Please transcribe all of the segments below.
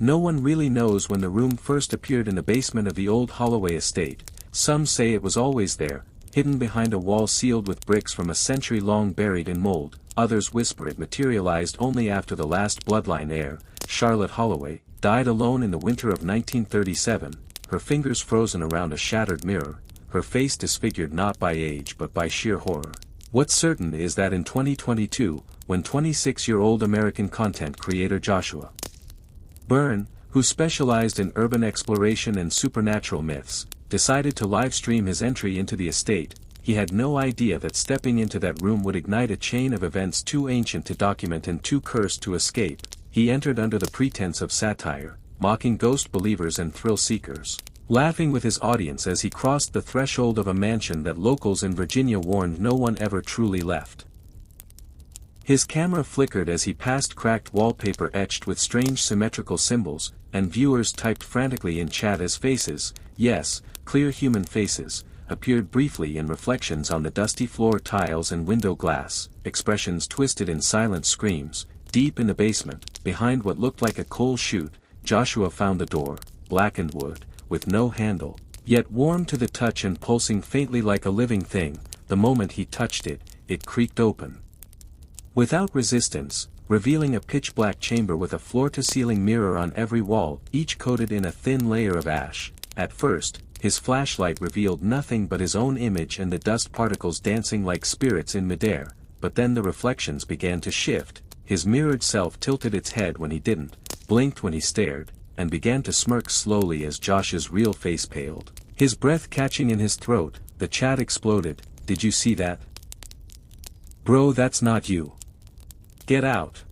No one really knows when the room first appeared in the basement of the old Holloway estate. Some say it was always there, hidden behind a wall sealed with bricks from a century long buried in mold. Others whisper it materialized only after the last bloodline heir, Charlotte Holloway, died alone in the winter of 1937, her fingers frozen around a shattered mirror, her face disfigured not by age but by sheer horror. What's certain is that in 2022, when 26-year-old American content creator Joshua Byrne, who specialized in urban exploration and supernatural myths, decided to livestream his entry into the estate, he had no idea that stepping into that room would ignite a chain of events too ancient to document and too cursed to escape. He entered under the pretense of satire, mocking ghost believers and thrill seekers, laughing with his audience as he crossed the threshold of a mansion that locals in Virginia warned no one ever truly left. His camera flickered as he passed cracked wallpaper etched with strange symmetrical symbols, and viewers typed frantically in chat as faces, yes, clear human faces, appeared briefly in reflections on the dusty floor tiles and window glass, expressions twisted in silent screams. Deep in the basement, behind what looked like a coal chute, Joshua found the door, blackened wood, with no handle, yet warm to the touch and pulsing faintly like a living thing. The moment he touched it, it creaked open without resistance, revealing a pitch-black chamber with a floor-to-ceiling mirror on every wall, each coated in a thin layer of ash. At first, his flashlight revealed nothing but his own image and the dust particles dancing like spirits in midair, but then the reflections began to shift. His mirrored self tilted its head when he didn't, blinked when he stared, and began to smirk slowly as Josh's real face paled. His breath catching in his throat, the chat exploded. "Did you see that? Bro, that's not you. Get out."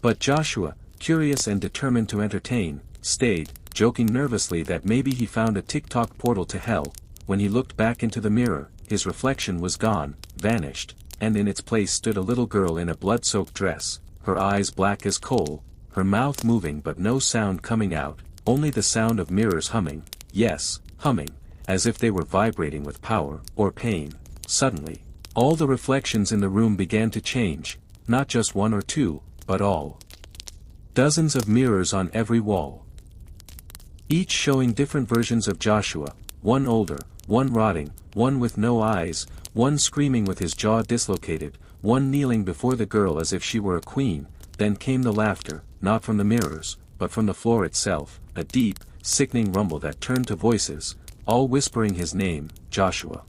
But Joshua, curious and determined to entertain, stayed, joking nervously that maybe he found a TikTok portal to hell. When he looked back into the mirror, his reflection was gone, vanished, and in its place stood a little girl in a blood-soaked dress, her eyes black as coal, her mouth moving but no sound coming out, only the sound of mirrors humming, yes, humming, as if they were vibrating with power or pain. Suddenly, all the reflections in the room began to change, not just one or two, but all. Dozens of mirrors on every wall, each showing different versions of Joshua, one older, one rotting, one with no eyes, one screaming with his jaw dislocated, one kneeling before the girl as if she were a queen. Then came the laughter, not from the mirrors, but from the floor itself, a deep, sickening rumble that turned to voices, all whispering his name, Joshua.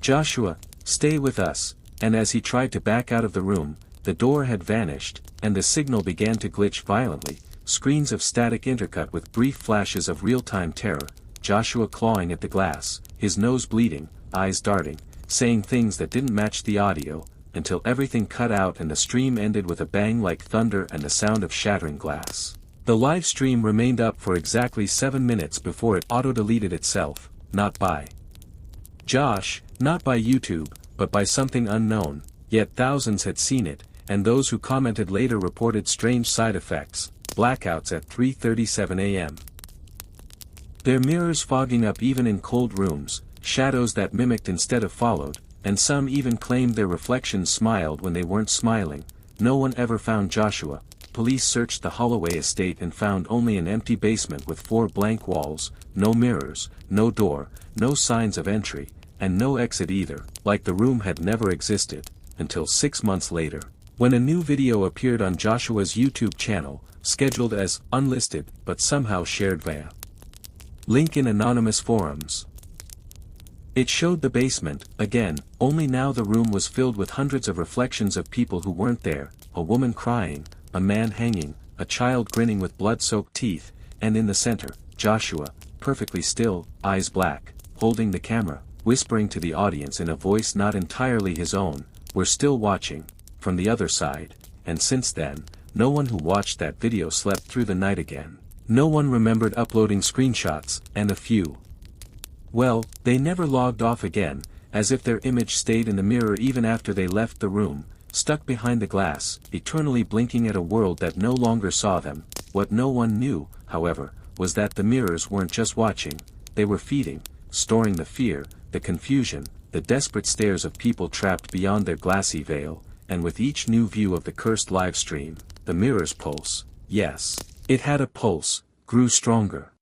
"Joshua, stay with us," and as he tried to back out of the room, the door had vanished, and the signal began to glitch violently, screens of static intercut with brief flashes of real-time terror, Joshua clawing at the glass, his nose bleeding, eyes darting, saying things that didn't match the audio, until everything cut out and the stream ended with a bang like thunder and the sound of shattering glass. The live stream remained up for exactly 7 minutes before it auto-deleted itself, not by Josh, not by YouTube, but by something unknown, yet thousands had seen it, and those who commented later reported strange side effects, blackouts at 3:37 a.m. Their mirrors fogging up even in cold rooms, shadows that mimicked instead of followed, and some even claimed their reflections smiled when they weren't smiling. No one ever found Joshua. Police searched the Holloway estate and found only an empty basement with 4 blank walls, no mirrors, no door, no signs of entry, and no exit either, like the room had never existed, until 6 months later, when a new video appeared on Joshua's YouTube channel, scheduled as unlisted but somehow shared via link in anonymous forums. It showed the basement, again, only now the room was filled with hundreds of reflections of people who weren't there, a woman crying, a man hanging, a child grinning with blood-soaked teeth, and in the center, Joshua, perfectly still, eyes black, holding the camera, whispering to the audience in a voice not entirely his own, "We're still watching," from the other side, and since then, no one who watched that video slept through the night again. No one remembered uploading screenshots, and a few, well, they never logged off again, as if their image stayed in the mirror even after they left the room, stuck behind the glass, eternally blinking at a world that no longer saw them. What no one knew, however, was that the mirrors weren't just watching, they were feeding, storing the fear, the confusion, the desperate stares of people trapped beyond their glassy veil, and with each new view of the cursed livestream, the mirrors pulse, yes, It had a pulse, grew stronger.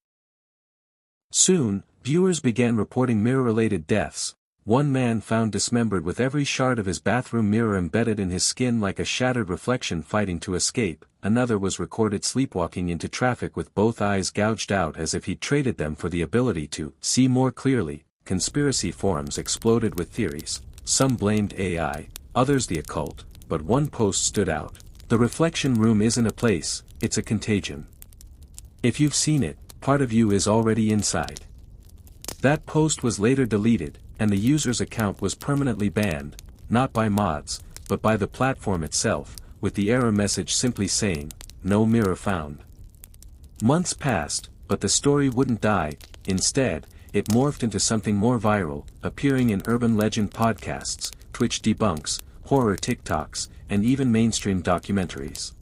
Soon, viewers began reporting mirror-related deaths. One man found dismembered with every shard of his bathroom mirror embedded in his skin like a shattered reflection fighting to escape. Another was recorded sleepwalking into traffic with both eyes gouged out as if he'd traded them for the ability to see more clearly. Conspiracy forums exploded with theories. Some blamed AI, others the occult, but one post stood out. The reflection room isn't a place, it's a contagion. If you've seen it, part of you is already inside. That post was later deleted, and the user's account was permanently banned, not by mods, but by the platform itself, with the error message simply saying, "No mirror found." Months passed, but the story wouldn't die. Instead, it morphed into something more viral, appearing in urban legend podcasts, Twitch debunks, horror TikToks, and even mainstream documentaries.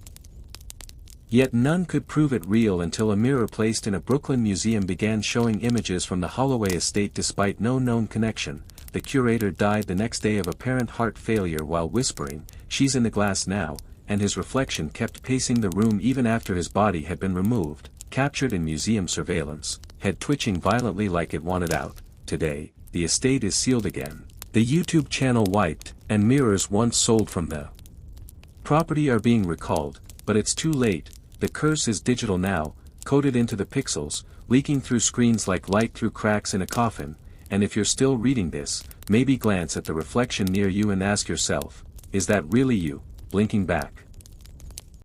Yet none could prove it real until a mirror placed in a Brooklyn museum began showing images from the Holloway estate despite no known connection. The curator died the next day of apparent heart failure while whispering, "She's in the glass now," and his reflection kept pacing the room even after his body had been removed, captured in museum surveillance, head twitching violently like it wanted out. Today, the estate is sealed again, the YouTube channel wiped, and mirrors once sold from the property are being recalled, but it's too late. The curse is digital now, coded into the pixels, leaking through screens like light through cracks in a coffin, and if you're still reading this, maybe glance at the reflection near you and ask yourself, is that really you, blinking back?